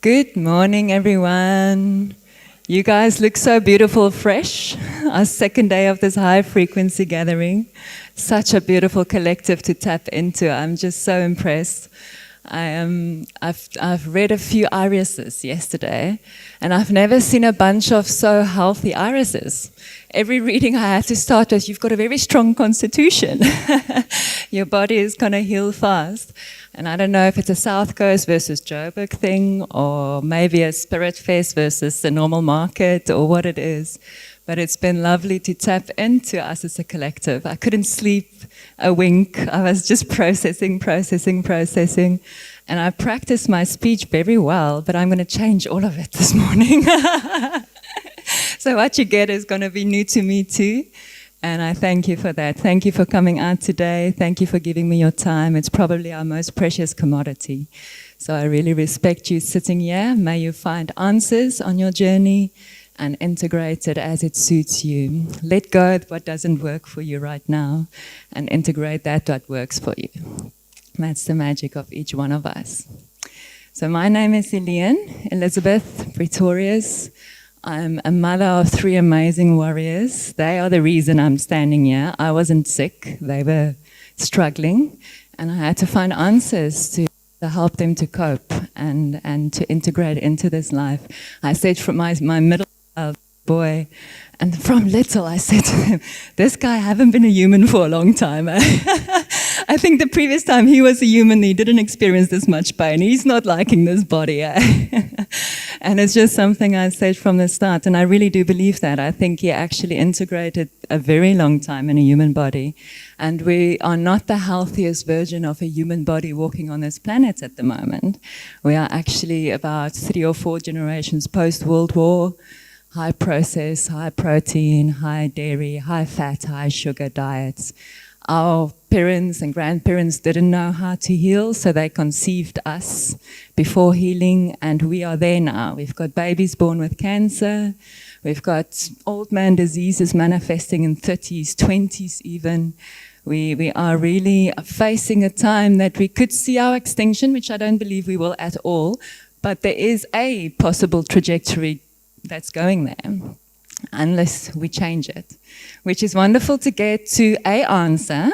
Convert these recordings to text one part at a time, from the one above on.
Good morning, everyone. You guys look so beautiful, fresh. Our second day of this high frequency gathering. Such a beautiful collective to tap into. I'm just so impressed. I've read a few irises yesterday, and I've never seen a bunch of so healthy irises. Every reading I have to start with, you've got a very strong constitution. Your body is going to heal fast. And I don't know if it's a South Coast versus Joburg thing, or maybe a Spirit Fest versus the normal market, or what it is. But it's been lovely to tap into us as a collective. I couldn't sleep a wink. I was just processing. And I practiced my speech very well, but I'm going to change all of it this morning. So what you get is going to be new to me too. And I thank you for that. Thank you for coming out today. Thank you for giving me your time. It's probably our most precious commodity. So I really respect you sitting here. May you find answers on your journey and integrate it as it suits you. Let go of what doesn't work for you right now and integrate that what works for you. That's the magic of each one of us. So my name is Heleen, Elizabeth Pretorius. I'm a mother of 3 amazing warriors. They are the reason I'm standing here. I wasn't sick. They were struggling. And I had to find answers to help them to cope and to integrate into this life. I said from my middle boy, and from little I said to him, this guy haven't been a human for a long time. I think the previous time he was a human, he didn't experience this much pain. He's not liking this body. And it's just something I said from the start. And I really do believe that. I think he actually integrated a very long time in a human body. And we are not the healthiest version of a human body walking on this planet at the moment. We are actually about 3 or 4 generations post-World War. High process, high protein, high dairy, high fat, high sugar diets. Our parents and grandparents didn't know how to heal, so they conceived us before healing, and we are there now. We've got babies born with cancer. We've got old man diseases manifesting in 30s, 20s even. We are really facing a time that we could see our extinction, which I don't believe we will at all, but there is a possible trajectory that's going there, unless we change it, which is wonderful to get to a answer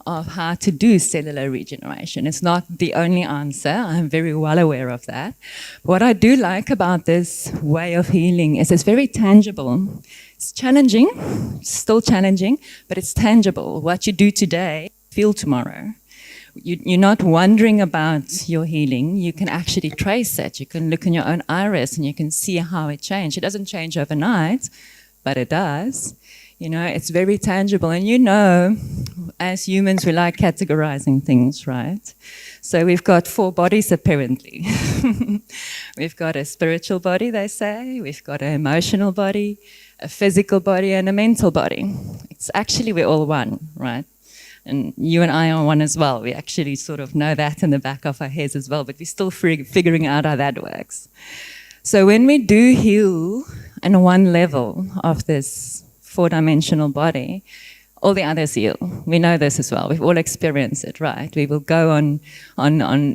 of how to do cellular regeneration. It's not the only answer. I'm very well aware of that. What I do like about this way of healing is it's very tangible. It's challenging, still challenging, but it's tangible. What you do today, feel tomorrow. You're not wondering about your healing. You can actually trace it. You can look in your own iris and you can see how it changed. It doesn't change overnight, but it does. You know, it's very tangible. And you know, as humans, we like categorizing things, right? So we've got 4 bodies, apparently. We've got a spiritual body, they say. We've got an emotional body, a physical body, and a mental body. It's actually, we're all one, right? And you and I are one as well. We actually sort of know that in the back of our heads as well, but we're still figuring out how that works. So when we do heal on one level of this 4-dimensional body, all the others heal. We know this as well. We've all experienced it, right? We will go on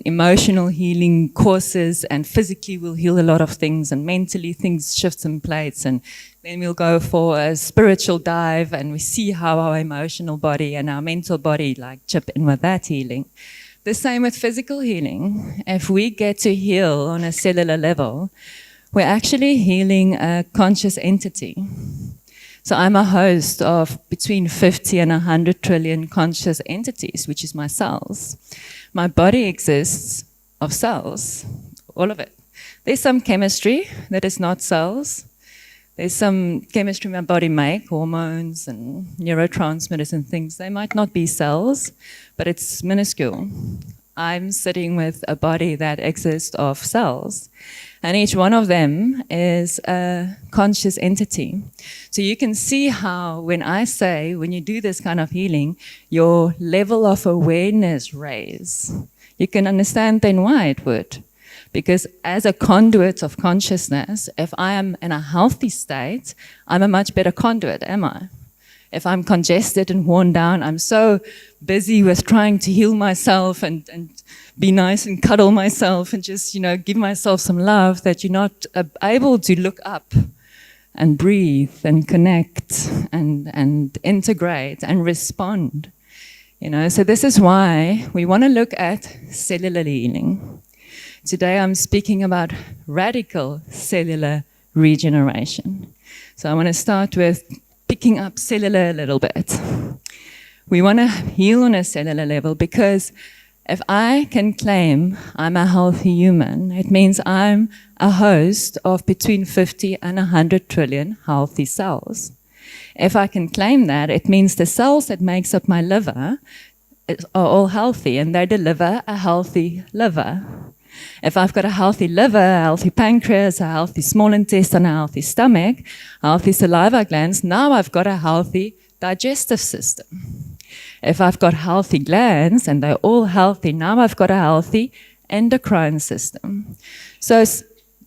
emotional healing courses, and physically we'll heal a lot of things, and mentally things shift in plates, and then we'll go for a spiritual dive, and we see how our emotional body and our mental body like chip in with that healing. The same with physical healing. If we get to heal on a cellular level, we're actually healing a conscious entity. So I'm a host of between 50 and 100 trillion conscious entities, which is my cells. My body exists of cells, all of it. There's some chemistry that is not cells. There's some chemistry my body makes, hormones and neurotransmitters and things. They might not be cells, but it's minuscule. I'm sitting with a body that exists of cells, and each one of them is a conscious entity. So you can see how when I say, when you do this kind of healing, your level of awareness raises. You can understand then why it would. Because as a conduit of consciousness, if I am in a healthy state, I'm a much better conduit, am I? If I'm congested and worn down, I'm so busy with trying to heal myself and be nice and cuddle myself and just, give myself some love, that you're not able to look up and breathe and connect and integrate and respond. So this is why we want to look at cellular healing. Today I'm speaking about radical cellular regeneration. So I want to start with picking up cellular a little bit. We want to heal on a cellular level because if I can claim I'm a healthy human, it means I'm a host of between 50 and 100 trillion healthy cells. If I can claim that, it means the cells that makes up my liver are all healthy and they deliver a healthy liver. If I've got a healthy liver, a healthy pancreas, a healthy small intestine, a healthy stomach, healthy saliva glands, now I've got a healthy digestive system. If I've got healthy glands and they're all healthy, now I've got a healthy endocrine system. So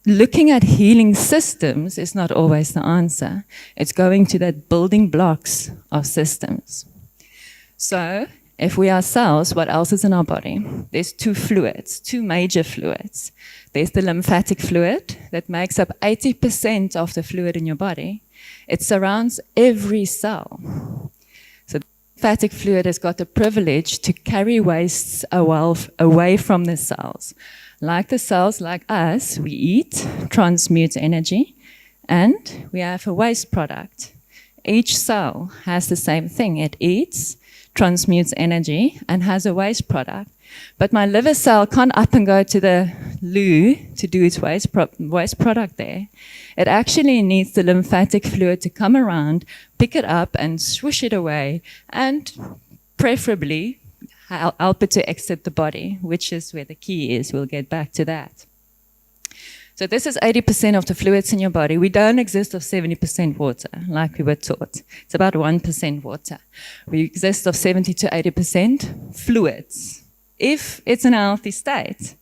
looking at healing systems is not always the answer. It's going to that building blocks of systems. So if we are cells, what else is in our body? There's two major fluids. There's the lymphatic fluid that makes up 80% of the fluid in your body. It surrounds every cell. So the lymphatic fluid has got the privilege to carry wastes away from the cells. Like the cells, like us, we eat, transmute energy, and we have a waste product. Each cell has the same thing. It eats, transmutes energy, and has a waste product. But my liver cell can't up and go to the loo to do its waste product there. It actually needs the lymphatic fluid to come around, pick it up, and swoosh it away, and preferably help it to exit the body, which is where the key is. We'll get back to that. So this is 80% of the fluids in your body. We don't exist of 70% water, like we were taught. It's about 1% water. We exist of 70 to 80% fluids, if it's in a healthy state.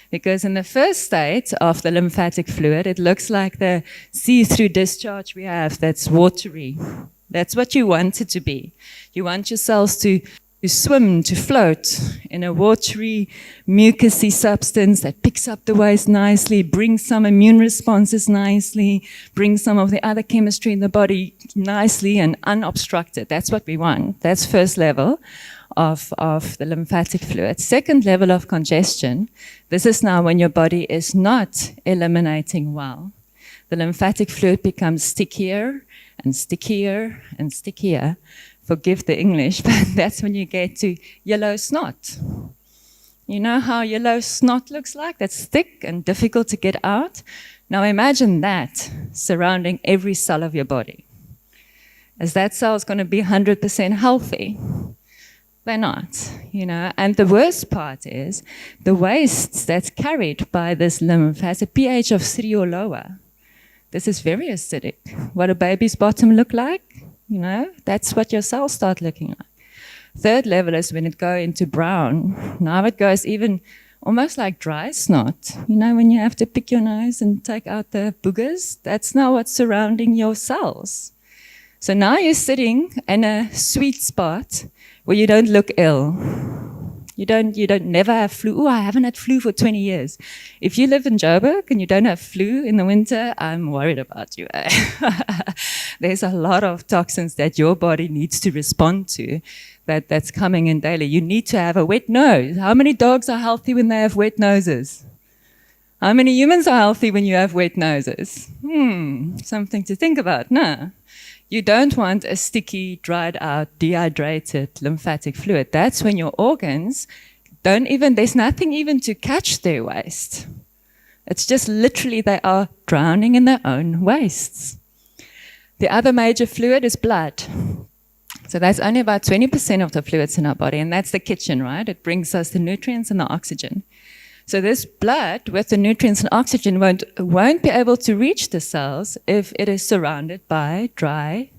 Because in the first state of the lymphatic fluid, it looks like the see-through discharge we have that's watery. That's what you want it to be. You want your cells to swim, to float in a watery, mucousy substance that picks up the waste nicely, brings some immune responses nicely, brings some of the other chemistry in the body nicely and unobstructed. That's what we want. That's first level of the lymphatic fluid. Second level of congestion, this is now when your body is not eliminating well. The lymphatic fluid becomes stickier and stickier and stickier. Forgive the English, but that's when you get to yellow snot. You know how yellow snot looks like? That's thick and difficult to get out. Now imagine that surrounding every cell of your body. Is that cell going to be 100% healthy? They're not, And the worst part is the waste that's carried by this lymph has a pH of 3 or lower. This is very acidic. What a baby's bottom look like? That's what your cells start looking like. Third level is when it goes into brown. Now it goes even almost like dry snot. When you have to pick your nose and take out the boogers, that's now what's surrounding your cells. So now you're sitting in a sweet spot where you don't look ill. You don't never have flu. Oh, I haven't had flu for 20 years. If you live in Joburg and you don't have flu in the winter, I'm worried about you. There's a lot of toxins that your body needs to respond to that's coming in daily. You need to have a wet nose. How many dogs are healthy when they have wet noses? How many humans are healthy when you have wet noses? Something to think about, no? You don't want a sticky, dried out, dehydrated lymphatic fluid. That's when your organs there's nothing even to catch their waste. It's just literally they are drowning in their own wastes. The other major fluid is blood. So that's only about 20% of the fluids in our body, and that's the kitchen, right? It brings us the nutrients and the oxygen. So this blood with the nutrients and oxygen won't be able to reach the cells if it is surrounded by dried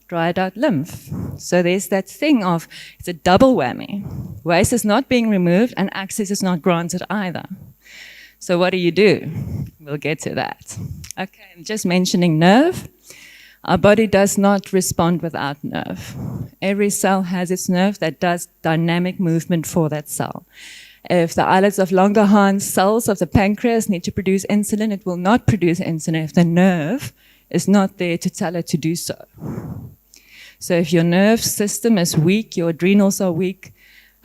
out lymph. So there's that thing of, it's a double whammy. Waste is not being removed and access is not granted either. So what do? We'll get to that. Okay, I'm just mentioning nerve. Our body does not respond without nerve. Every cell has its nerve that does dynamic movement for that cell. If the islets of Langerhans cells of the pancreas need to produce insulin, it will not produce insulin if the nerve is not there to tell it to do so. So if your nerve system is weak, your adrenals are weak,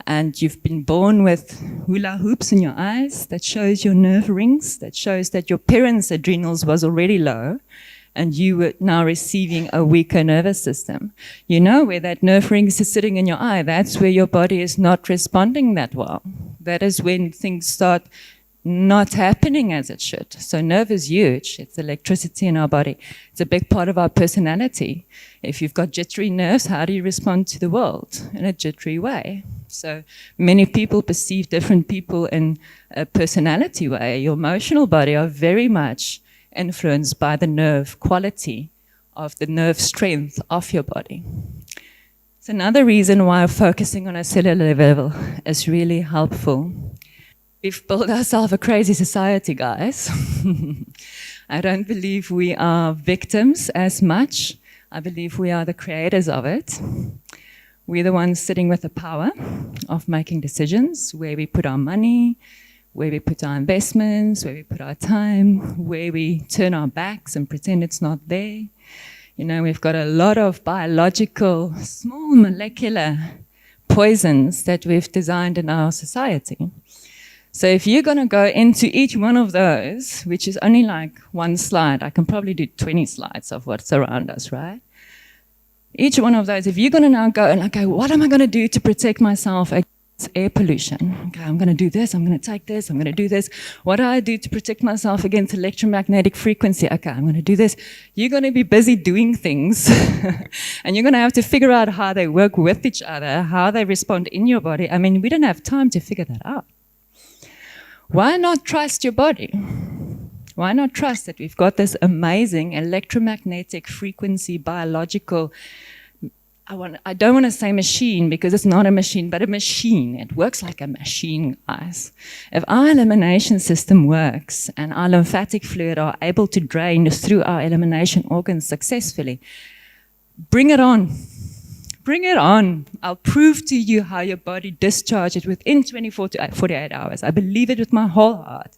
and you've been born with hula hoops in your eyes, that shows your nerve rings, that shows that your parents' adrenals was already low, and you were now receiving a weaker nervous system. You know where that nerve ring is sitting in your eye, that's where your body is not responding that well. That is when things start not happening as it should. So nerve is huge. It's electricity in our body. It's a big part of our personality. If you've got jittery nerves, how do you respond to the world? In a jittery way. So many people perceive different people in a personality way. Your emotional body are very much influenced by the nerve quality of the nerve strength of your body. It's another reason why focusing on a cellular level is really helpful. We've built ourselves a crazy society, guys. I don't believe we are victims as much. I believe we are the creators of it. We're the ones sitting with the power of making decisions, where we put our money, where we put our investments, where we put our time, where we turn our backs and pretend it's not there. You know, we've got a lot of biological, small molecular poisons that we've designed in our society. So if you're going to go into each one of those, which is only like one slide, I can probably do 20 slides of what's around us, right? Each one of those, if you're going to now go and, okay, what am I going to do to protect myself against air pollution? Okay, I'm going to do this, I'm going to take this, I'm going to do this. What do I do to protect myself against electromagnetic frequency? Okay, I'm going to do this. You're going to be busy doing things and you're going to have to figure out how they work with each other, how they respond in your body. I mean, we don't have time to figure that out. Why not trust your body? Why not trust that we've got this amazing electromagnetic frequency, biological, I don't want to say machine because it's not a machine, but a machine. It works like a machine, guys. If our elimination system works and our lymphatic fluid are able to drain through our elimination organs successfully, bring it on. Bring it on. I'll prove to you how your body discharges it within 24 to 48 hours. I believe it with my whole heart.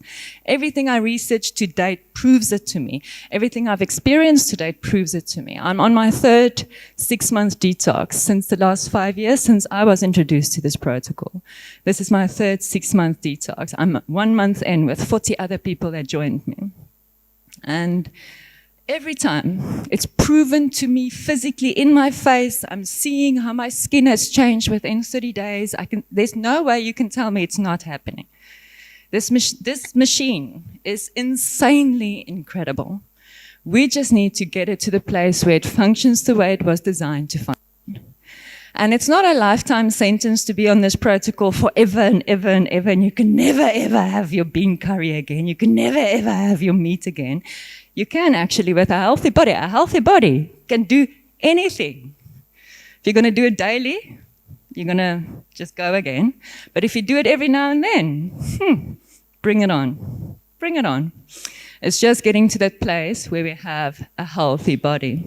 Everything I researched to date proves it to me. Everything I've experienced to date proves it to me. I'm on my third 6-month detox since the last 5 years, since I was introduced to this protocol. This is my third 6-month detox. I'm 1 month in with 40 other people that joined me. And every time it's proven to me physically in my face, I'm seeing how my skin has changed within 30 days. There's no way you can tell me it's not happening. This machine is insanely incredible. We just need to get it to the place where it functions the way it was designed to function. And it's not a lifetime sentence to be on this protocol forever and ever and ever, and you can never ever have your bean curry again. You can never ever have your meat again. You can actually with a healthy body. A healthy body can do anything. If you're going to do it daily, you're going to just go again. But if you do it every now and then, bring it on. Bring it on. It's just getting to that place where we have a healthy body.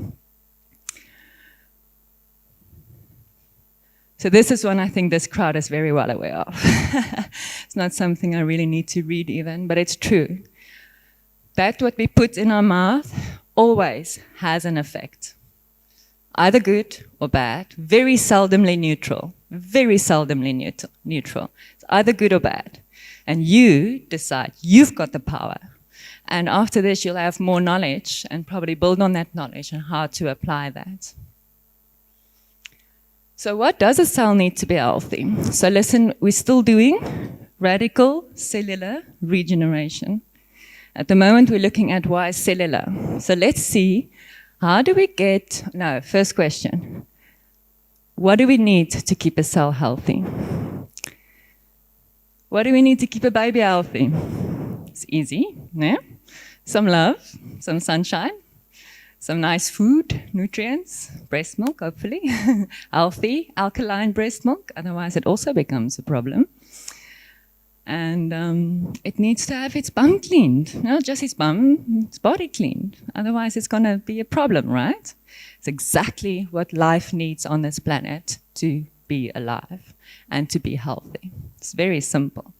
So this is one I think this crowd is very well aware of. It's not something I really need to read even, but it's true. That what we put in our mouth always has an effect. Either good or bad, very seldomly neutral. Very seldomly neutral. It's either good or bad. And you decide, you've got the power. And after this, you'll have more knowledge and probably build on that knowledge and how to apply that. So what does a cell need to be healthy? So listen, we're still doing radical cellular regeneration. At the moment, we're looking at why cellular. So let's see, how do we get, no, first question. What do we need to keep a cell healthy? What do we need to keep a baby healthy? It's easy, no? Some love, some sunshine, some nice food, nutrients, breast milk, hopefully. Healthy, alkaline breast milk, otherwise it also becomes a problem. And it needs to have its bum cleaned. Not just its bum, its body cleaned. Otherwise it's going to be a problem, right? It's exactly what life needs on this planet to be alive and to be healthy. It's very simple.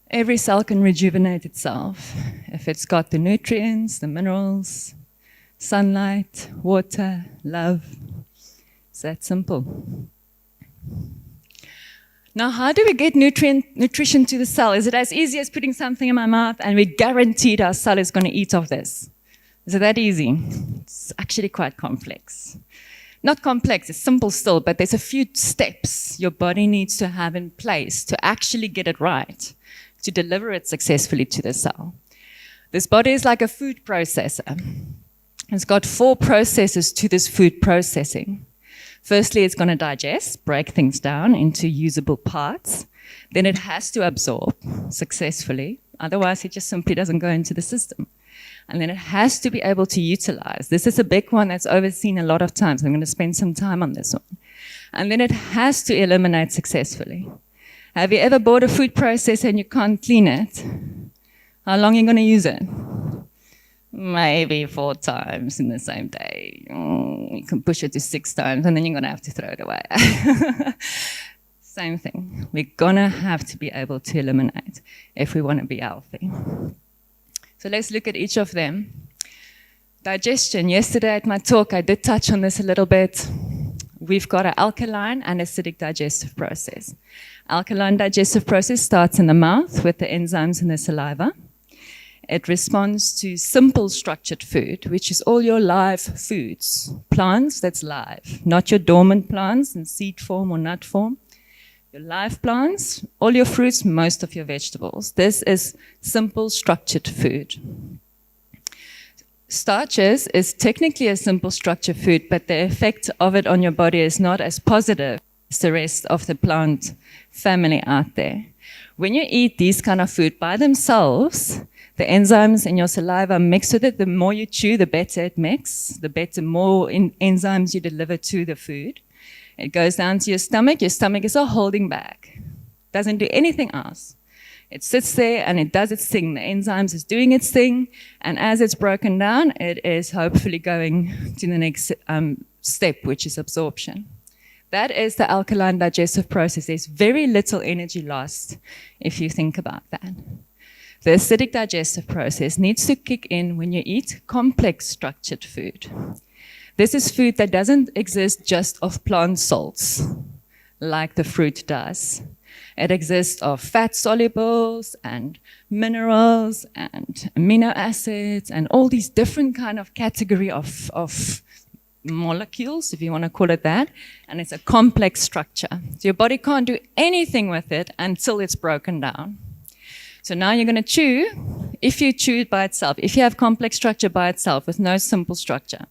Every cell can rejuvenate itself if it's got the nutrients, the minerals, sunlight, water, love. It's that simple. Now, how do we get nutrition to the cell? Is it as easy as putting something in my mouth and we're guaranteed our cell is going to eat off this? Is it that easy? It's actually quite complex. Not complex, it's simple still, but there's a few steps your body needs to have in place to actually get it right, to deliver it successfully to the cell. This body is like a food processor. It's got 4 processes to this food processing. Firstly, it's going to digest, break things down into usable parts. Then it has to absorb successfully. Otherwise, it just simply doesn't go into the system. And then it has to be able to utilize. This is a big one that's overseen a lot of times. I'm going to spend some time on this one. And then it has to eliminate successfully. Have you ever bought a food processor and you can't clean it? How long are you going to use it? Maybe 4 times in the same day. You can push it to 6 times and then you're going to have to throw it away. Same thing. We're going to have to be able to eliminate if we want to be healthy. So let's look at each of them. Digestion. Yesterday at my talk, I did touch on this a little bit. We've got an alkaline and acidic digestive process. Alkaline digestive process starts in the mouth with the enzymes in the saliva. It responds to simple structured food, which is all your live foods. Plants, that's live. Not your dormant plants in seed form or nut form. Your live plants, all your fruits, most of your vegetables. This is simple structured food. Starches is technically a simple structured food, but the effect of it on your body is not as positive as the rest of the plant family out there. When you eat these kind of food by themselves, the enzymes in your saliva mix with it. The more you chew, the better it mixes, the better more enzymes you deliver to the food. It goes down to your stomach. Your stomach is all holding back. Doesn't do anything else. It sits there and it does its thing. The enzymes is doing its thing. And as it's broken down, it is hopefully going to the next step, which is absorption. That is the alkaline digestive process. There's very little energy lost if you think about that. The acidic digestive process needs to kick in when you eat complex structured food. This is food that doesn't exist just of plant salts, like the fruit does. It exists of fat solubles and minerals and amino acids and all these different kind of category of molecules, if you want to call it that, and it's a complex structure. So your body can't do anything with it until it's broken down. So now you're going to chew. If you chew it by itself, if you have complex structure by itself with no simple structure,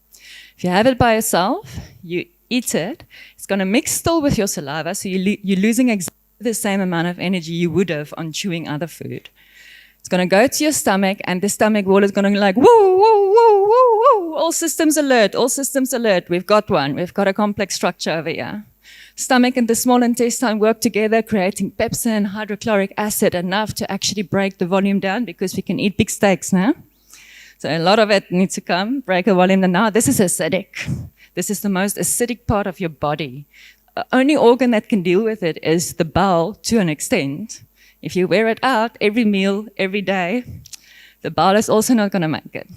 if you have it by yourself, you eat it, it's going to mix still with your saliva, so you're losing exactly the same amount of energy you would have on chewing other food. It's going to go to your stomach, and the stomach wall is going to be like, woo, woo, woo, woo, woo, all systems alert, we've got one, we've got a complex structure over here. Stomach and the small intestine work together, creating pepsin, hydrochloric acid, enough to actually break the volume down, because we can eat big steaks now. So a lot of it needs to come, break the volume down. Now, this is acidic. This is the most acidic part of your body. The only organ that can deal with it is the bowel to an extent. If you wear it out every meal, every day, the bowel is also not going to make it.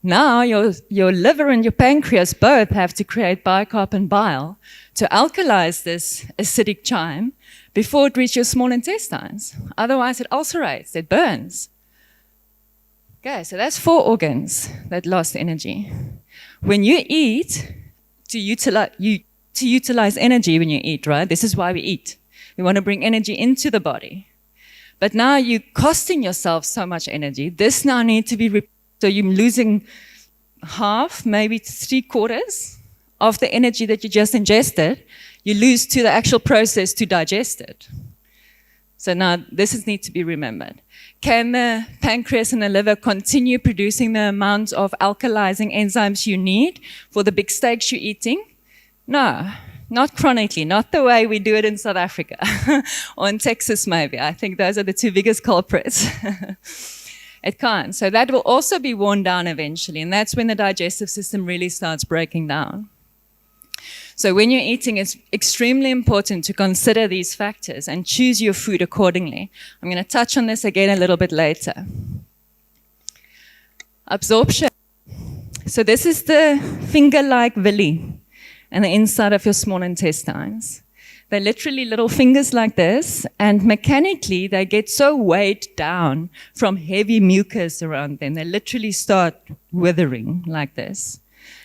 Now, your liver and your pancreas both have to create bicarb and bile to alkalize this acidic chyme before it reaches your small intestines. Otherwise, it ulcerates, it burns. Okay, so that's 4 organs that lost energy. When you eat, to utilize energy when you eat, right? This is why we eat. We want to bring energy into the body. But now you're costing yourself so much energy. This now needs to be, so you're losing half, maybe 3/4 of the energy that you just ingested. You lose to the actual process to digest it. So now this needs to be remembered. Can the pancreas and the liver continue producing the amount of alkalizing enzymes you need for the big steaks you're eating? No, not chronically, not the way we do it in South Africa or in Texas maybe. I think those are the 2 biggest culprits. It can't. So that will also be worn down eventually, and that's when the digestive system really starts breaking down. So when you're eating, it's extremely important to consider these factors and choose your food accordingly. I'm going to touch on this again a little bit later. Absorption. So this is the finger-like villi and the inside of your small intestines. They're literally little fingers like this, and mechanically they get so weighed down from heavy mucus around them, they literally start withering like this.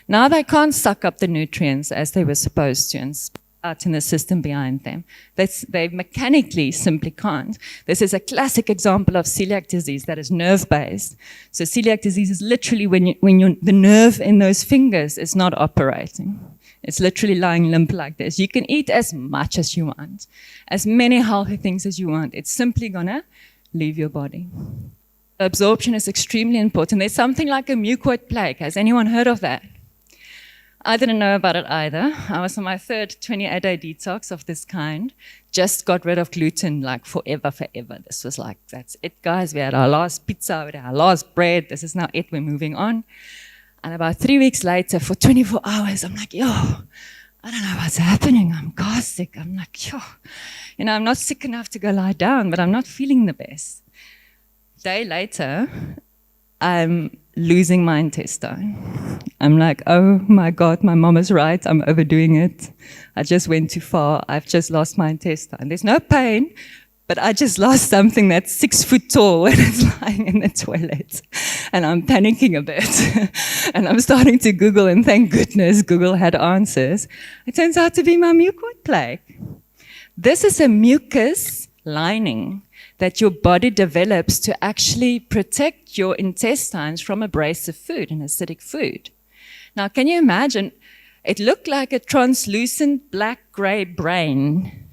Now they can't suck up the nutrients as they were supposed to and spit out in the system behind them. They mechanically simply can't. This is a classic example of celiac disease that is nerve-based. So celiac disease is literally when the nerve in those fingers is not operating. It's literally lying limp like this. You can eat as much as you want, as many healthy things as you want. It's simply gonna leave your body. Absorption is extremely important. There's something like a mucoid plaque. Has anyone heard of that? I didn't know about it either. I was on my third 28-day detox of this kind. Just got rid of gluten like forever. This was like, that's it, guys. We had our last pizza, we had our last bread. This is now it. We're moving on. And about 3 weeks later, for 24 hours, I'm like, yo, I don't know what's happening. I'm gas sick. I'm like, yo, I'm not sick enough to go lie down, but I'm not feeling the best. Day later, I'm losing my intestine. I'm like, oh my God, my mom is right. I'm overdoing it. I just went too far. I've just lost my intestine. There's no pain, but I just lost something that's 6 foot tall when it's lying in the toilet. And I'm panicking a bit. And I'm starting to Google, and thank goodness Google had answers. It turns out to be my mucoid plaque. This is a mucus lining that your body develops to actually protect your intestines from abrasive food and acidic food. Now, can you imagine? It looked like a translucent black-gray brain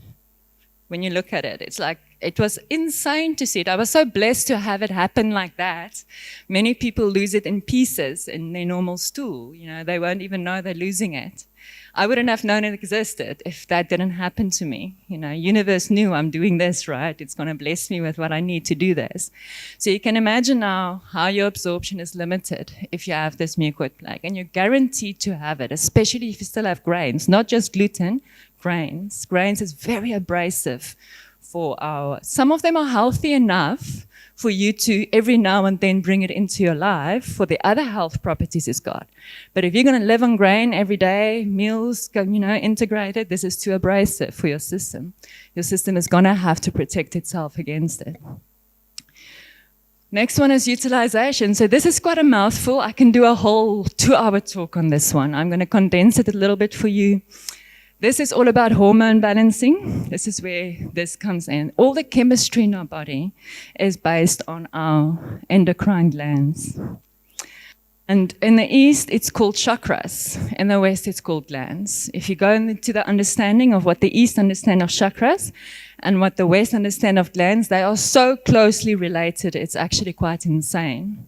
when you look at it. It's like, it was insane to see it. I was so blessed to have it happen like that. Many people lose it in pieces in their normal stool. They won't even know they're losing it. I wouldn't have known it existed if that didn't happen to me. Universe knew I'm doing this, right? It's going to bless me with what I need to do this. So you can imagine now how your absorption is limited if you have this mucoid plaque. And you're guaranteed to have it, especially if you still have grains, not just gluten, grains. Grains is very abrasive some of them are healthy enough for you to every now and then bring it into your life for the other health properties it's got. But if you're going to live on grain every day, meals, integrated, this is too abrasive for your system. Your system is going to have to protect itself against it. Next one is utilization. So this is quite a mouthful. I can do a whole 2-hour talk on this one. I'm going to condense it a little bit for you. This is all about hormone balancing. This is where this comes in. All the chemistry in our body is based on our endocrine glands. And in the East, it's called chakras. In the West, it's called glands. If you go into the understanding of what the East understand of chakras and what the West understand of glands, they are so closely related, it's actually quite insane.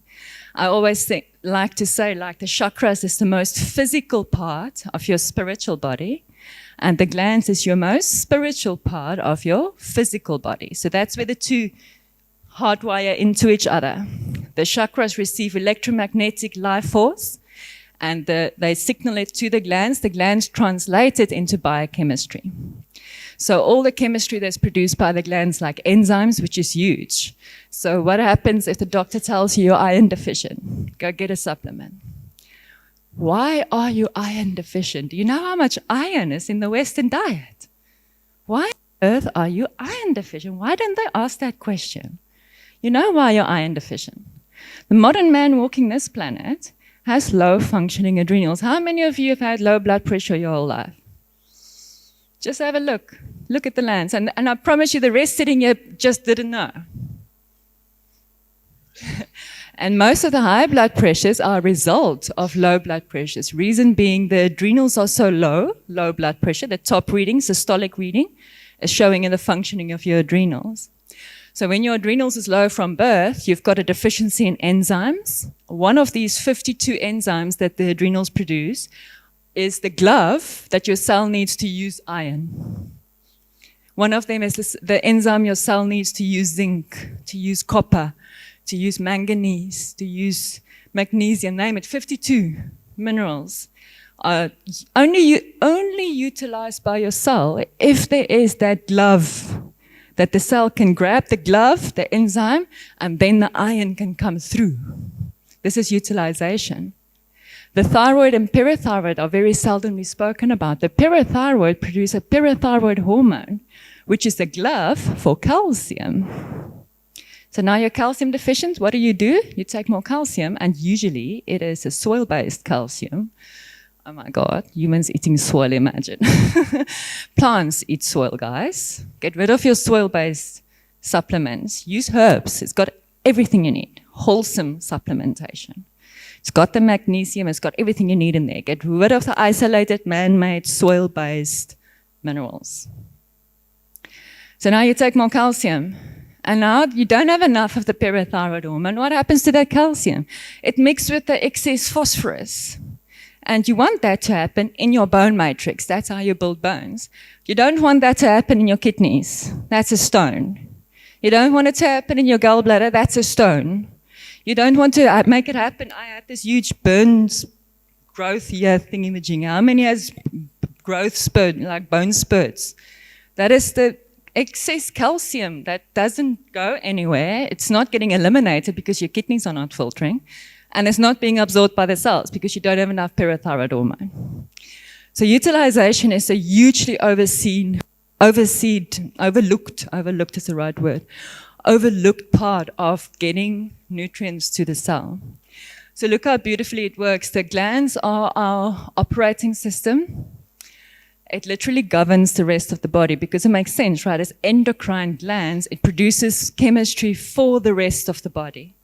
I always like to say, the chakras is the most physical part of your spiritual body, and the glands is your most spiritual part of your physical body. So that's where the two hardwire into each other. The chakras receive electromagnetic life force, and they signal it to the glands. The glands translate it into biochemistry. So all the chemistry that's produced by the glands, like enzymes, which is huge. So what happens if the doctor tells you you're iron deficient? Go get a supplement. Why are you iron deficient? Do you know how much iron is in the Western diet? Why on earth are you iron deficient? Why don't they ask that question? You know why you're iron deficient. The modern man walking this planet has low functioning adrenals. How many of you have had low blood pressure your whole life? Just have a look. Look at the lands. And I promise you the rest sitting here just didn't know. And most of the high blood pressures are a result of low blood pressures. Reason being the adrenals are so low blood pressure, the top reading, systolic reading, is showing in the functioning of your adrenals. So when your adrenals is low from birth, you've got a deficiency in enzymes. One of these 52 enzymes that the adrenals produce is the glove that your cell needs to use iron. One of them is the enzyme your cell needs to use zinc, to use copper, to use manganese, to use magnesium, name it, 52 minerals. are only utilized by your cell if there is that glove, that the cell can grab the glove, the enzyme, and then the iron can come through. This is utilization. The thyroid and parathyroid are very seldomly spoken about. The parathyroid produces a parathyroid hormone, which is the glove for calcium. So now you're calcium deficient, what do? You take more calcium, and usually it is a soil-based calcium. Oh my God, humans eating soil, imagine. Plants eat soil, guys. Get rid of your soil-based supplements. Use herbs. It's got everything you need. Wholesome supplementation. It's got the magnesium. It's got everything you need in there. Get rid of the isolated, man-made, soil-based minerals. So now you take more calcium. And now you don't have enough of the parathyroid hormone. What happens to that calcium? It mixes with the excess phosphorus. And you want that to happen in your bone matrix. That's how you build bones. You don't want that to happen in your kidneys. That's a stone. You don't want it to happen in your gallbladder. That's a stone. You don't want to make it happen. I had this huge burns growth here thingy-majing. How many has growth spurt, like bone spurts? That is the excess calcium that doesn't go anywhere. It's not getting eliminated because your kidneys are not filtering. And it's not being absorbed by the cells because you don't have enough parathyroid hormone. So utilization is a hugely overlooked is the right word, overlooked part of getting nutrients to the cell. So look how beautifully it works. The glands are our operating system. It literally governs the rest of the body because it makes sense, right? As endocrine glands, it produces chemistry for the rest of the body.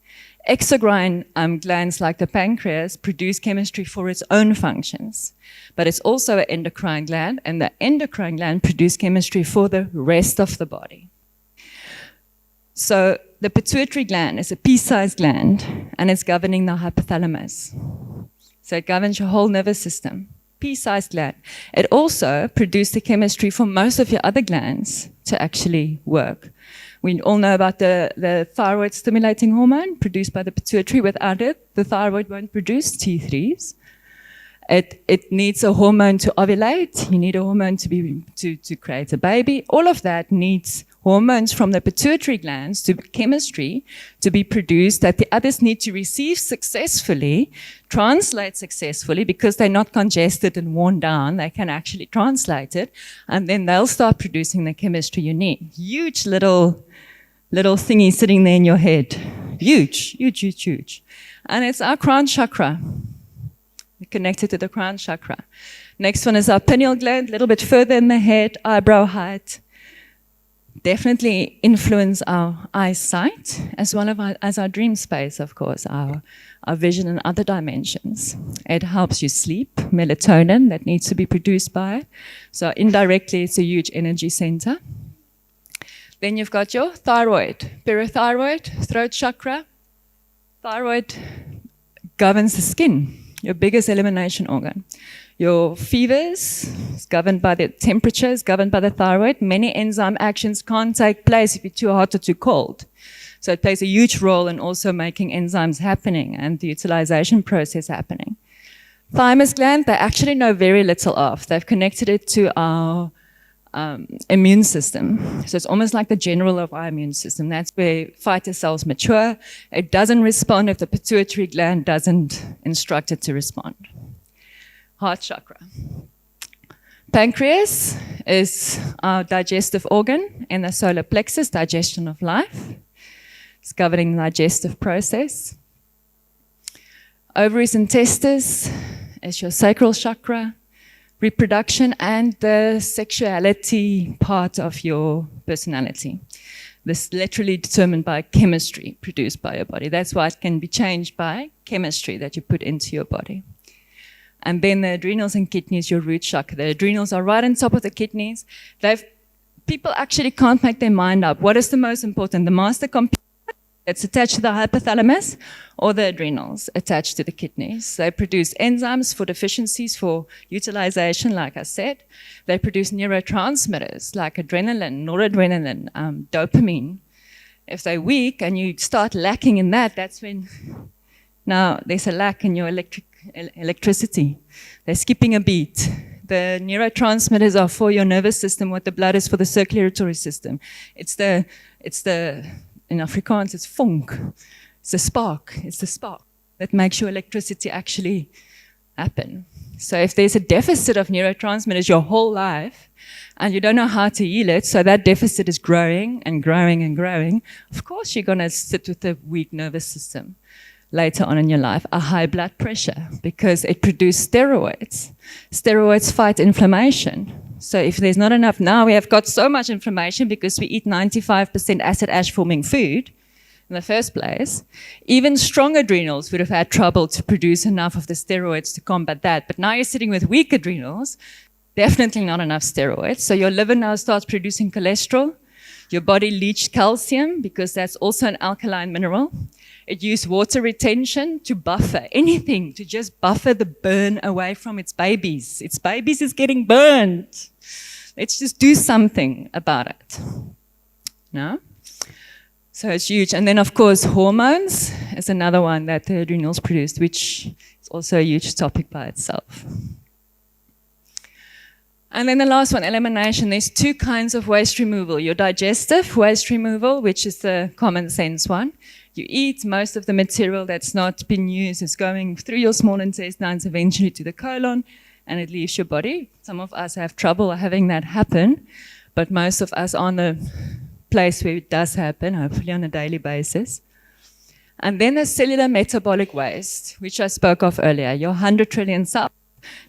Exocrine glands like the pancreas produce chemistry for its own functions, but it's also an endocrine gland, and the endocrine gland produces chemistry for the rest of the body. So the pituitary gland is a pea-sized gland, and it's governing the hypothalamus. So it governs your whole nervous system. Pea-sized gland. It also produces the chemistry for most of your other glands to actually work. We all know about the thyroid stimulating hormone produced by the pituitary. Without it, the thyroid won't produce T3s. It needs a hormone to ovulate. You need a hormone to create a baby. All of that needs hormones from the pituitary glands to chemistry to be produced that the others need to receive successfully, translate successfully because they're not congested and worn down. They can actually translate it, and then they'll start producing the chemistry you need. Huge little thingy sitting there in your head. Huge, huge, huge, huge. And it's our crown chakra. We're connected to the crown chakra. Next one is our pineal gland, a little bit further in the head, eyebrow height. Definitely influence our eyesight as well as our dream space, of course, our vision and other dimensions. It helps you sleep, melatonin that needs to be produced by it. So indirectly, it's a huge energy center. Then you've got your thyroid, parathyroid, throat chakra. Thyroid governs the skin, your biggest elimination organ. Your fevers is governed by the temperature, is governed by the thyroid. Many enzyme actions can't take place if you're too hot or too cold. So it plays a huge role in also making enzymes happening and the utilization process happening. Thymus gland, they actually know very little of. They've connected it to our immune system. So it's almost like the general of our immune system. That's where fighter cells mature. It doesn't respond if the pituitary gland doesn't instruct it to respond. Heart chakra. Pancreas is our digestive organ in the solar plexus, digestion of life. It's governing the digestive process. Ovaries and testes is your sacral chakra, reproduction and the sexuality part of your personality. This is literally determined by chemistry produced by your body. That's why it can be changed by chemistry that you put into your body. And then the adrenals and kidneys, your root chakra. The adrenals are right on top of the kidneys. People actually can't make their mind up. What is the most important? The master computer that's attached to the hypothalamus or the adrenals attached to the kidneys? They produce enzymes for deficiencies, for utilization, like I said. They produce neurotransmitters like adrenaline, noradrenaline, dopamine. If they're weak and you start lacking in that, that's when now there's a lack in your electricity. They're skipping a beat. The neurotransmitters are for your nervous system what the blood is for the circulatory system. It's the in Afrikaans, it's funk. It's the spark that makes your electricity actually happen. So if there's a deficit of neurotransmitters your whole life, and you don't know how to heal it, so that deficit is growing and growing and growing, of course you're going to sit with a weak nervous system later on in your life, a high blood pressure, because it produces steroids. Steroids fight inflammation. So if there's not enough, now we have got so much inflammation because we eat 95% acid ash forming food in the first place. Even strong adrenals would have had trouble to produce enough of the steroids to combat that. But now you're sitting with weak adrenals, definitely not enough steroids. So your liver now starts producing cholesterol. Your body leached calcium because that's also an alkaline mineral. It used water retention to buffer anything, to just buffer the burn away from its babies. Its babies is getting burned. Let's just do something about it. No? So it's huge. And then, of course, hormones is another one that the adrenals produce, which is also a huge topic by itself. And then the last one, elimination. There's two kinds of waste removal. Your digestive waste removal, which is the common sense one. You eat, most of the material that's not been used is going through your small intestines, eventually to the colon, and it leaves your body. Some of us have trouble having that happen, but most of us are on the place where it does happen, hopefully on a daily basis. And then there's cellular metabolic waste, which I spoke of earlier, your 100 trillion cells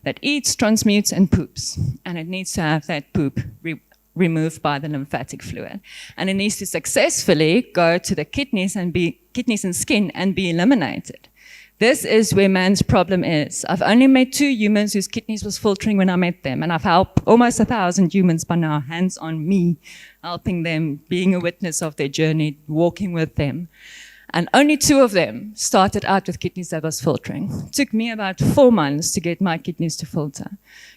that eats, transmutes, and poops. And it needs to have that poop removed by the lymphatic fluid. And it needs to successfully go to the kidneys and skin and be eliminated. This is where man's problem is. I've only met 2 humans whose kidneys was filtering when I met them, and I've helped almost 1,000 humans by now, hands on me, helping them, being a witness of their journey, walking with them. And only 2 of them started out with kidneys that was filtering. It took me about 4 months to get my kidneys to filter.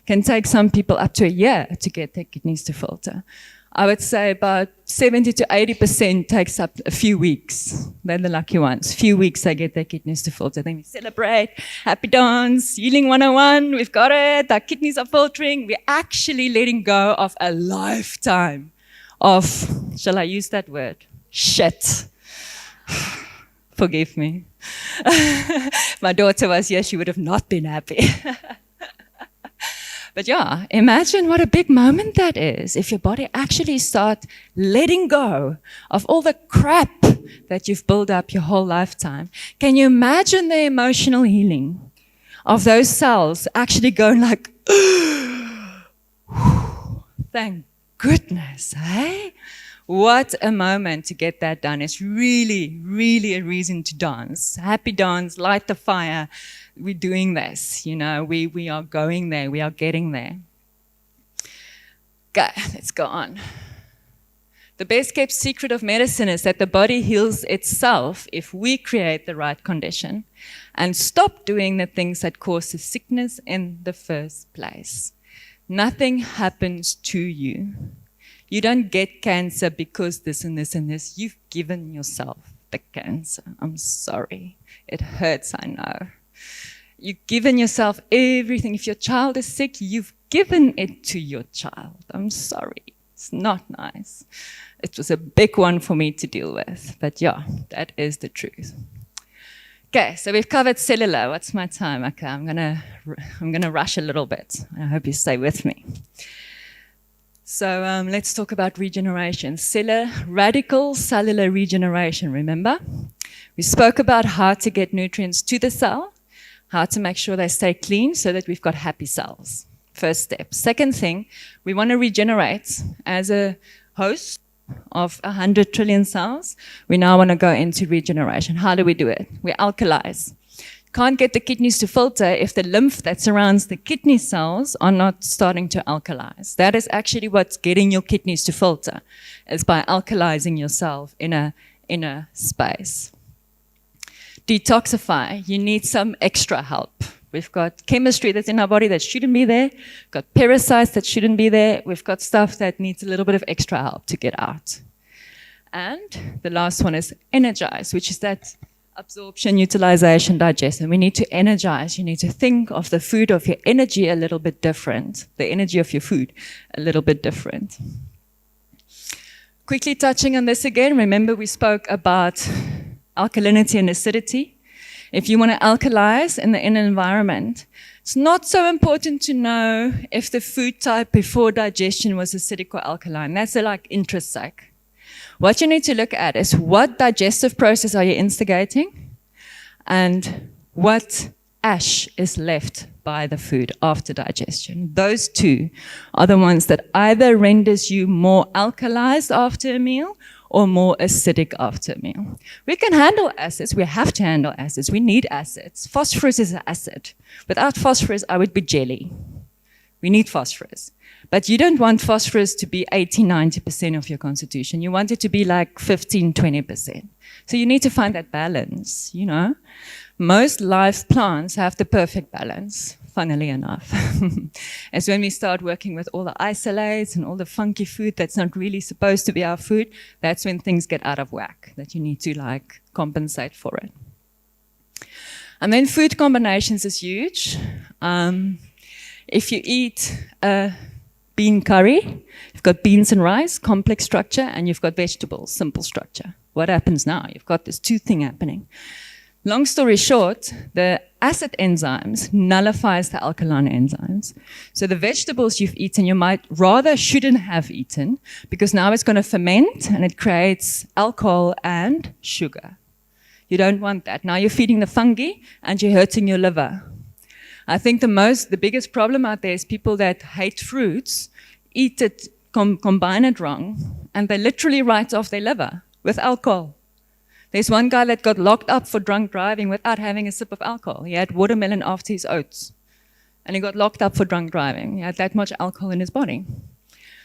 Can take some people up to a year to get their kidneys to filter. I would say about 70 to 80% takes up a few weeks. They're the lucky ones. Few weeks they get their kidneys to filter. Then we celebrate, happy dance, healing 101, we've got it, our kidneys are filtering. We're actually letting go of a lifetime of, shall I use that word? Shit. Forgive me. If my daughter was here, she would have not been happy. But yeah, imagine what a big moment that is if your body actually starts letting go of all the crap that you've built up your whole lifetime. Can you imagine the emotional healing of those cells actually going like, thank goodness, eh? What a moment to get that done. It's really, really a reason to dance. Happy dance, light the fire. We're doing this, you know, we are going there, we are getting there. Okay, let's go on. The best kept secret of medicine is that the body heals itself if we create the right condition and stop doing the things that cause the sickness in the first place. Nothing happens to you. You don't get cancer because this and this and this. You've given yourself the cancer. I'm sorry. It hurts, I know. You've given yourself everything. If your child is sick, you've given it to your child. I'm sorry. It's not nice. It was a big one for me to deal with. But yeah, that is the truth. Okay, so we've covered cellular. What's my time? Okay, I'm gonna rush a little bit. I hope you stay with me. So let's talk about regeneration. Radical cellular regeneration, remember? We spoke about how to get nutrients to the cell, how to make sure they stay clean so that we've got happy cells. First step. Second thing, we want to regenerate as a host of 100 trillion cells. We now want to go into regeneration. How do we do it? We alkalize. Can't get the kidneys to filter if the lymph that surrounds the kidney cells are not starting to alkalize. That is actually what's getting your kidneys to filter, is by alkalizing yourself in a space. Detoxify. You need some extra help. We've got chemistry that's in our body that shouldn't be there. We've got parasites that shouldn't be there. We've got stuff that needs a little bit of extra help to get out. And the last one is energize, which is that absorption, utilization, digestion. We need to energize. You need to think of the food of your energy a little bit different. The energy of your food a little bit different. Quickly touching on this again, remember we spoke about alkalinity and acidity. If you want to alkalize in the inner environment, it's not so important to know if the food type before digestion was acidic or alkaline. That's like interest sake. What you need to look at is what digestive process are you instigating and what ash is left by the food after digestion. Those two are the ones that either renders you more alkalized after a meal or more acidic after a meal. We can handle acids. We have to handle acids. We need acids. Phosphorus is an acid. Without phosphorus, I would be jelly. We need phosphorus. But you don't want phosphorus to be 80, 90% of your constitution. You want it to be like 15, 20%. So you need to find that balance, you know. Most live plants have the perfect balance, funnily enough. As when we start working with all the isolates and all the funky food that's not really supposed to be our food, that's when things get out of whack, that you need to like compensate for it. And then food combinations is huge. If you eat a bean curry, you've got beans and rice, complex structure, and you've got vegetables, simple structure. What happens now? You've got this two thing happening. Long story short, the acid enzymes nullifies the alkaline enzymes. So the vegetables you've eaten, you might rather shouldn't have eaten because now it's going to ferment and it creates alcohol and sugar. You don't want that. Now you're feeding the fungi and you're hurting your liver. I think the biggest problem out there is people that hate fruits, eat it, combine it wrong, and they literally write off their liver with alcohol. There's one guy that got locked up for drunk driving without having a sip of alcohol. He had watermelon after his oats. And he got locked up for drunk driving. He had that much alcohol in his body.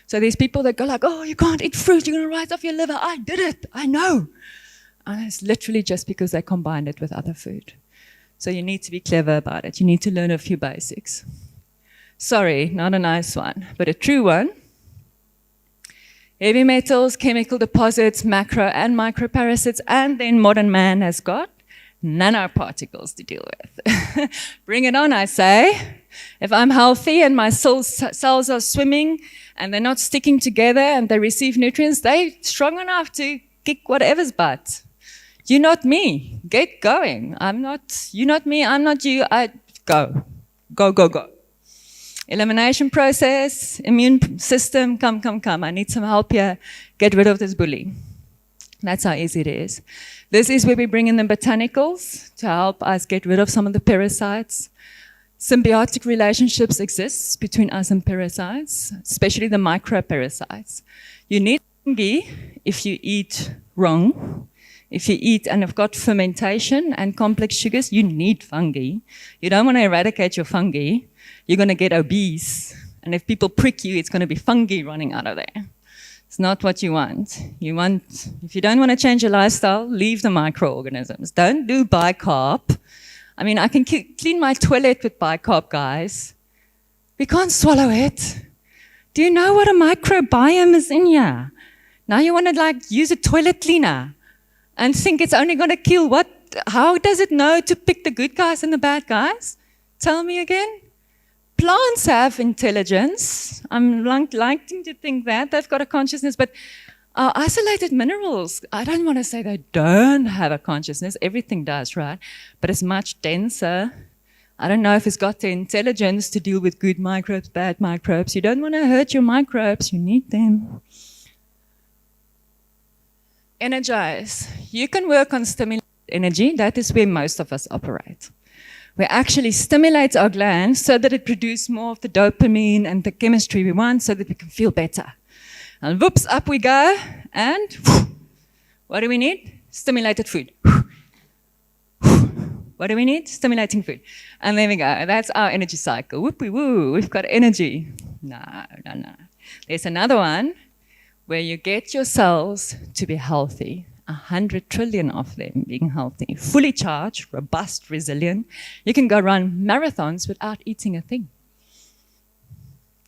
So there's people that go like, oh, you can't eat fruit, you're going to write off your liver. I did it, I know. And it's literally just because they combined it with other food. So you need to be clever about it. You need to learn a few basics. Sorry, not a nice one, but a true one. Heavy metals, chemical deposits, macro and microparasites, and then modern man has got nanoparticles to deal with. Bring it on, I say. If I'm healthy and my cells are swimming and they're not sticking together and they receive nutrients, they're strong enough to kick whatever's butt. You're not me. Get going. You're not me, I'm not you. Go. Go, go, go. Elimination process, immune system, come. I need some help here. Get rid of this bully. That's how easy it is. This is where we bring in the botanicals to help us get rid of some of the parasites. Symbiotic relationships exist between us and parasites, especially the microparasites. You need fungi if you eat wrong. If you eat and have got fermentation and complex sugars, you need fungi. You don't want to eradicate your fungi. You're going to get obese. And if people prick you, it's going to be fungi running out of there. It's not what you want. If you don't want to change your lifestyle, leave the microorganisms. Don't do bicarb. I mean, I can clean my toilet with bicarb, guys. We can't swallow it. Do you know what a microbiome is in here? Now you want to use a toilet cleaner and think it's only going to kill what? How does it know to pick the good guys and the bad guys? Tell me again. Plants have intelligence. I'm liking to think that. They've got a consciousness, but isolated minerals, I don't want to say they don't have a consciousness. Everything does, right? But it's much denser. I don't know if it's got the intelligence to deal with good microbes, bad microbes. You don't want to hurt your microbes. You need them. Energize. You can work on stimulated energy. That is where most of us operate. We actually stimulate our glands so that it produces more of the dopamine and the chemistry we want so that we can feel better. And whoops, up we go. And what do we need? Stimulated food. What do we need? Stimulating food. And there we go. That's our energy cycle. Whoopie woo, we've got energy. No. There's another one where you get your cells to be healthy. 100 trillion of them being healthy, fully charged, robust, resilient. You can go run marathons without eating a thing.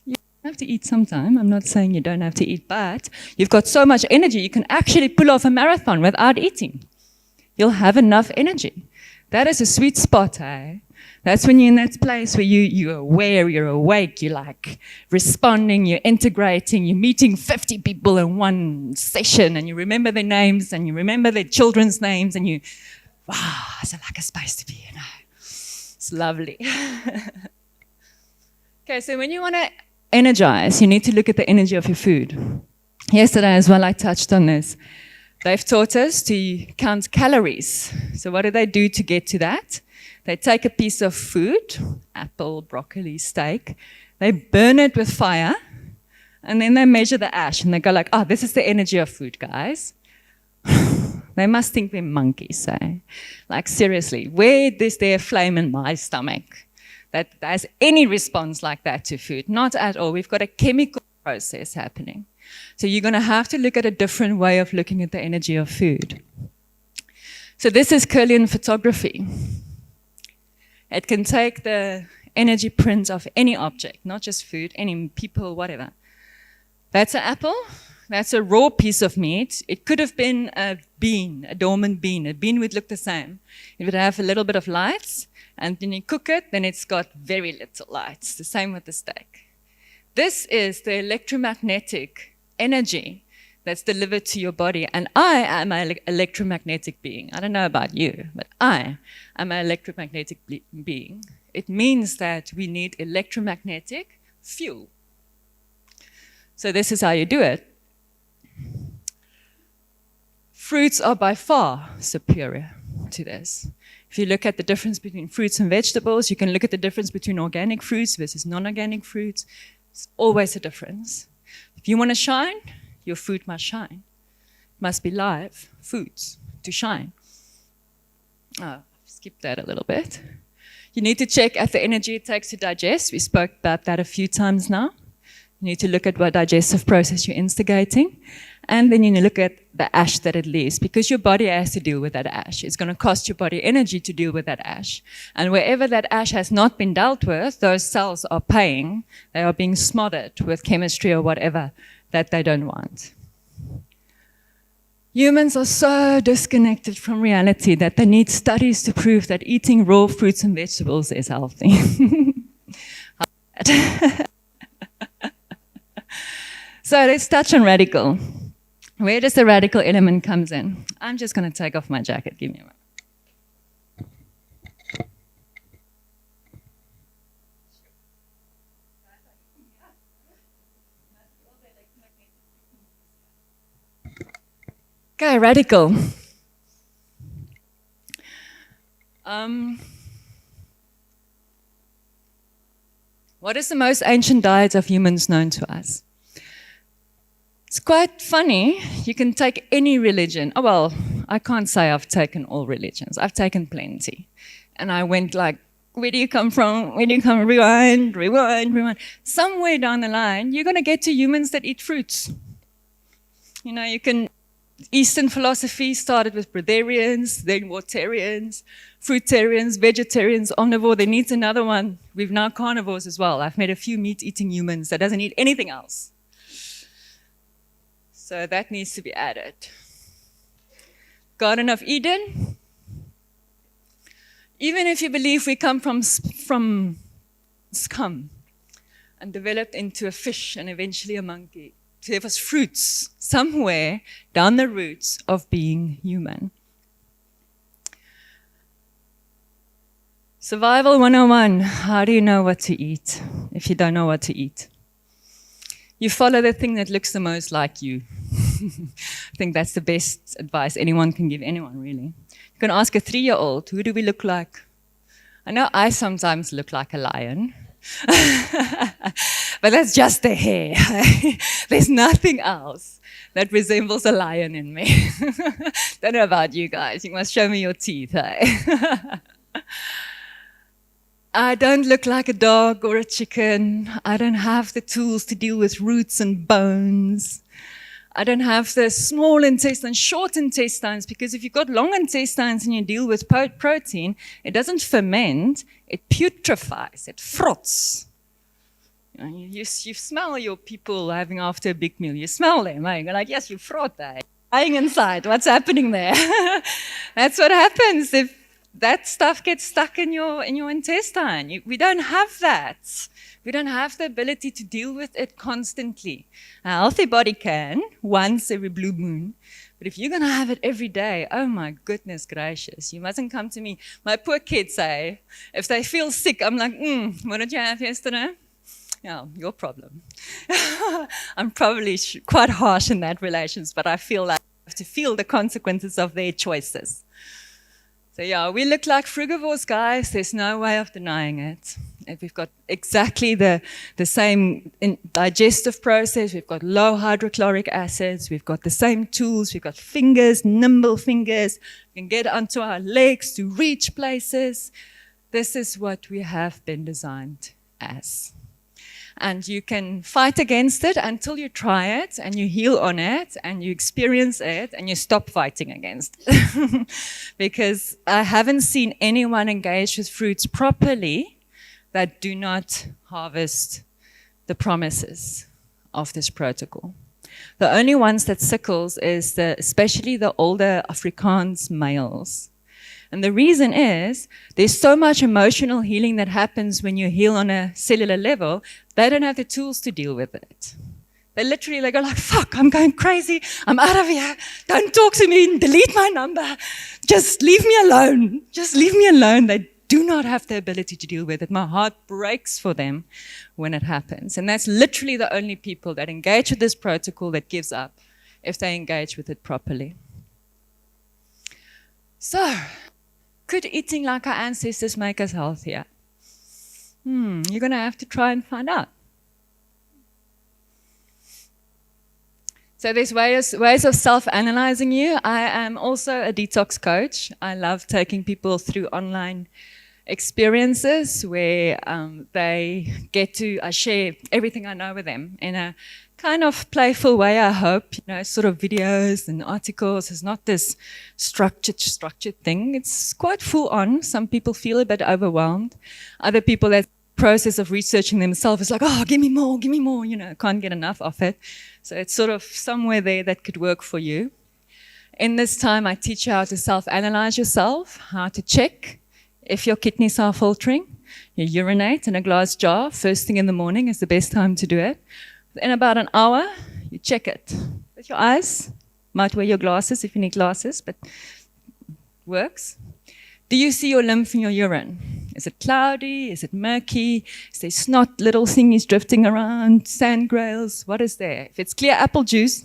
You have to eat sometime. I'm not saying you don't have to eat, but you've got so much energy, you can actually pull off a marathon without eating. you'll have enough energy. That is a sweet spot, eh? That's when you're in that place where you're aware, you're awake, you're like responding, you're integrating, you're meeting 50 people in one session, and you remember their names, and you remember their children's names, and wow, it's like a space to be, It's lovely. Okay, so when you want to energize, you need to look at the energy of your food. Yesterday as well, I touched on this. They've taught us to count calories. So what do they do to get to that? They take a piece of food, apple, broccoli, steak, they burn it with fire, and then they measure the ash, and they go like, oh, this is the energy of food, guys. They must think we're monkeys, eh? Like, seriously, where is there a flame in my stomach that has any response like that to food? Not at all. We've got a chemical process happening. So you're going to have to look at a different way of looking at the energy of food. So this is Kirlian photography. It can take the energy print of any object, not just food, any people, whatever. That's an apple. That's a raw piece of meat. It could have been a bean, a dormant bean. A bean would look the same. It would have a little bit of light, and when you cook it, then it's got very little light. The same with the steak. This is the electromagnetic energy that's delivered to your body. And I am an electromagnetic being. I don't know about you, but I am an electromagnetic being. It means that we need electromagnetic fuel. So this is how you do it. Fruits are by far superior to this. If you look at the difference between fruits and vegetables, you can look at the difference between organic fruits versus non-organic fruits. It's always a difference. If you want to shine, your food must shine. It must be live foods to shine. Oh, skip that a little bit. You need to check at the energy it takes to digest. We spoke about that a few times now. You need to look at what digestive process you're instigating. And then you need to look at the ash that it leaves, because your body has to deal with that ash. It's going to cost your body energy to deal with that ash. And wherever that ash has not been dealt with, those cells are paying. They are being smothered with chemistry or whatever that they don't want. Humans are so disconnected from reality that they need studies to prove that eating raw fruits and vegetables is healthy. So let's touch on radical. Where does the radical element comes in? I'm just going to take off my jacket. Give me a moment. Okay, radical. What is the most ancient diet of humans known to us? It's quite funny. You can take any religion. Oh, well, I can't say I've taken all religions. I've taken plenty. And I went like, where do you come from? Where do you come? Rewind, rewind, rewind. Somewhere down the line, you're going to get to humans that eat fruits. You know, you can... Eastern philosophy started with breatharians, then waterians, fruitarians, vegetarians, omnivore. There needs another one. We've now carnivores as well. I've met a few meat-eating humans that doesn't eat anything else. So that needs to be added. Garden of Eden. Even if you believe we come from scum and developed into a fish and eventually a monkey, there was fruits somewhere down the roots of being human. Survival 101. How do you know what to eat if you don't know what to eat? You follow the thing that looks the most like you. I think that's the best advice anyone can give anyone, really. You can ask a 3-year-old, who do we look like? I know I sometimes look like a lion. But that's just the hair. There's nothing else that resembles a lion in me. Don't know about you guys. You must show me your teeth. I don't look like a dog or a chicken. I don't have the tools to deal with roots and bones. I don't have the small intestines, short intestines, because if you've got long intestines and you deal with protein, it doesn't ferment, it putrefies, it froths. You smell your people having after a big meal. You smell them, eh? You're like, yes, you froth, eh? Dying inside. What's happening there? That's what happens if that stuff gets stuck in your intestine. We don't have that. We don't have the ability to deal with it constantly. A healthy body can, once every blue moon. But if you're going to have it every day, oh my goodness gracious, you mustn't come to me. My poor kids say, if they feel sick, I'm like, what did you have yesterday? Yeah, your problem. I'm probably quite harsh in that relations, but I feel like I have to feel the consequences of their choices. So yeah, we look like frugivores, guys. There's no way of denying it. We've got exactly the same digestive process. We've got low hydrochloric acids. We've got the same tools. We've got fingers, nimble fingers. We can get onto our legs to reach places. This is what we have been designed as. And you can fight against it until you try it and you heal on it and you experience it and you stop fighting against it. Because I haven't seen anyone engage with fruits properly that do not harvest the promises of this protocol. The only ones that sickles is especially the older Afrikaans males. And the reason is there's so much emotional healing that happens when you heal on a cellular level, they don't have the tools to deal with it. They go like, fuck, I'm going crazy. I'm out of here. Don't talk to me. Delete my number. Just leave me alone. Just leave me alone. They do not have the ability to deal with it. My heart breaks for them when it happens. And that's literally the only people that engage with this protocol that gives up if they engage with it properly. So, could eating like our ancestors make us healthier? You're going to have to try and find out. So there's ways of self-analyzing you. I am also a detox coach. I love taking people through online experiences where they get to, I share everything I know with them in a kind of playful way, I hope, sort of videos and articles. It's not this structured thing. It's quite full on. Some people feel a bit overwhelmed. Other people, that process of researching themselves is like, oh, give me more, can't get enough of it. So it's sort of somewhere there that could work for you. In this time, I teach you how to self-analyze yourself, how to check if your kidneys are filtering. You urinate in a glass jar. First thing in the morning is the best time to do it. In about an hour, you check it with your eyes. Might wear your glasses if you need glasses, but works. Do you see your lymph in your urine? Is it cloudy? Is it murky? Is there snot, little thingies drifting around, sand grails? What is there? If it's clear apple juice,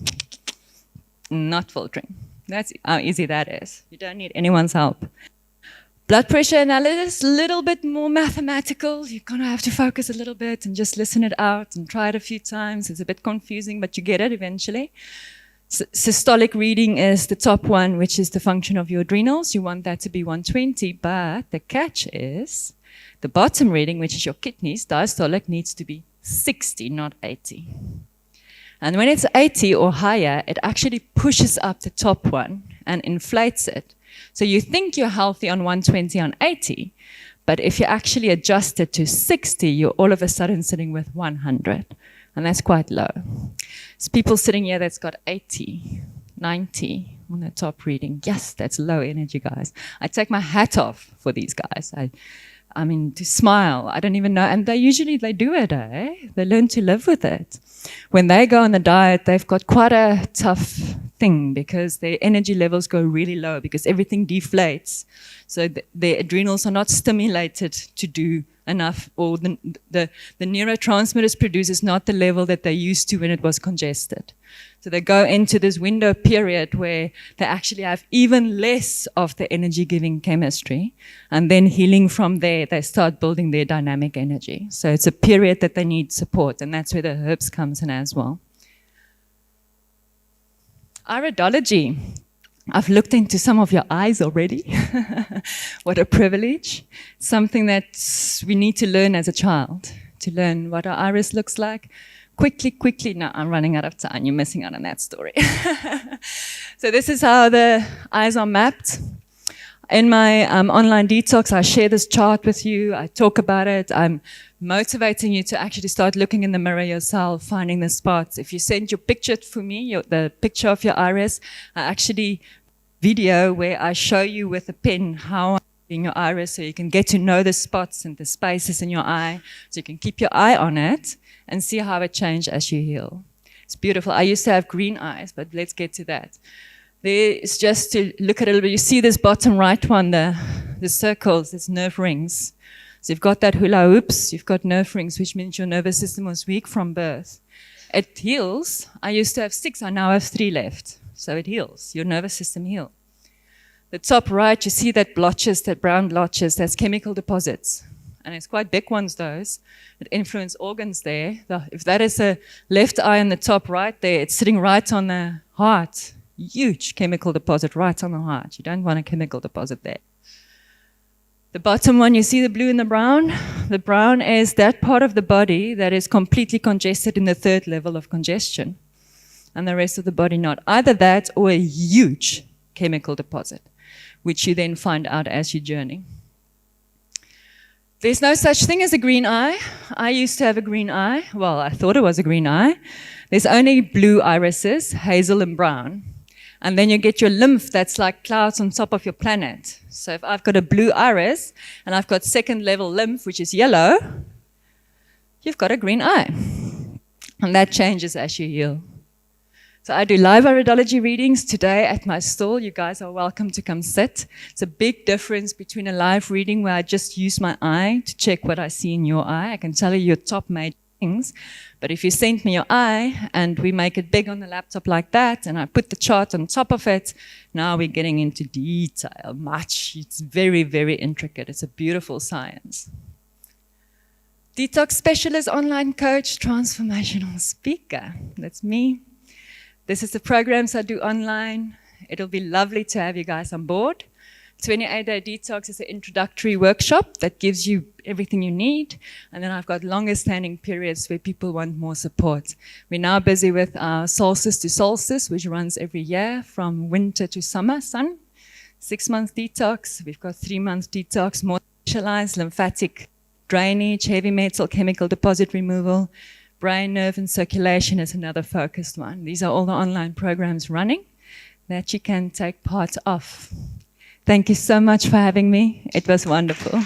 not filtering. That's how easy that is. You don't need anyone's help. Blood pressure analysis, a little bit more mathematical. You're going to have to focus a little bit and just listen it out and try it a few times. It's a bit confusing, but you get it eventually. Systolic reading is the top one, which is the function of your adrenals. You want that to be 120, but the catch is the bottom reading, which is your kidneys, diastolic, needs to be 60, not 80. And when it's 80 or higher, it actually pushes up the top one and inflates it. So you think you're healthy on 120 on 80, but if you actually adjust it to 60, you're all of a sudden sitting with 100. And that's quite low. It's people sitting here that's got 80, 90 on the top reading. Yes, that's low energy, guys. I take my hat off for these guys. I mean, to smile, I don't even know. And they do it, eh? They learn to live with it. When they go on the diet, they've got quite a tough thing because their energy levels go really low because everything deflates. So their adrenals are not stimulated to do enough, or the neurotransmitters produced is not the level that they used to when it was congested. So they go into this window period where they actually have even less of the energy-giving chemistry, and then healing from there, they start building their dynamic energy. So it's a period that they need support, and that's where the herbs comes in as well. Iridology. I've looked into some of your eyes already. What a privilege. Something that we need to learn as a child, to learn what our iris looks like. Quickly, no, I'm running out of time. You're missing out on that story. So this is how the eyes are mapped. In my online detox, I share this chart with you. I talk about it. I'm motivating you to actually start looking in the mirror yourself, finding the spots. If you send your picture for me, the picture of your iris, I actually video where I show you with a pen how I'm doing your iris so you can get to know the spots and the spaces in your eye, so you can keep your eye on it and see how it changes as you heal. It's beautiful. I used to have green eyes, but let's get to that. There is just to look at it a little bit. You see this bottom right one, the circles, it's nerve rings. So you've got that hula hoops, you've got nerve rings, which means your nervous system was weak from birth. It heals. I used to have 6, I now have 3 left. So it heals. Your nervous system heals. The top right, you see that blotches, that brown blotches, that's chemical deposits. And it's quite big ones, those, that influence organs there. If that is a left eye in the top right there, it's sitting right on the heart. Huge chemical deposit right on the heart. You don't want a chemical deposit there. The bottom one, you see the blue and the brown? The brown is that part of the body that is completely congested in the 3rd level of congestion. And the rest of the body not. Either that or a huge chemical deposit, which you then find out as you journey. There's no such thing as a green eye. I used to have a green eye. Well, I thought it was a green eye. There's only blue irises, hazel and brown. And then you get your lymph that's like clouds on top of your planet. So if I've got a blue iris and I've got 2nd level lymph, which is yellow, you've got a green eye. And that changes as you heal. So I do live iridology readings today at my stall. You guys are welcome to come sit. It's a big difference between a live reading where I just use my eye to check what I see in your eye. I can tell you your top major things. But if you send me your eye and we make it big on the laptop like that and I put the chart on top of it, now we're getting into detail, much. It's very, very intricate. It's a beautiful science. Detox specialist, online coach, transformational speaker. That's me. This is the programs I do online. It'll be lovely to have you guys on board. 28-day detox is an introductory workshop that gives you everything you need. And then I've got longer standing periods where people want more support. We're now busy with our solstice to solstice, which runs every year from winter to summer sun. 6-month detox. We've got 3-month detox, more specialized lymphatic drainage, heavy metal, chemical deposit removal. Brain, nerve, and circulation is another focused one. These are all the online programs running that you can take part of. Thank you so much for having me. It was wonderful.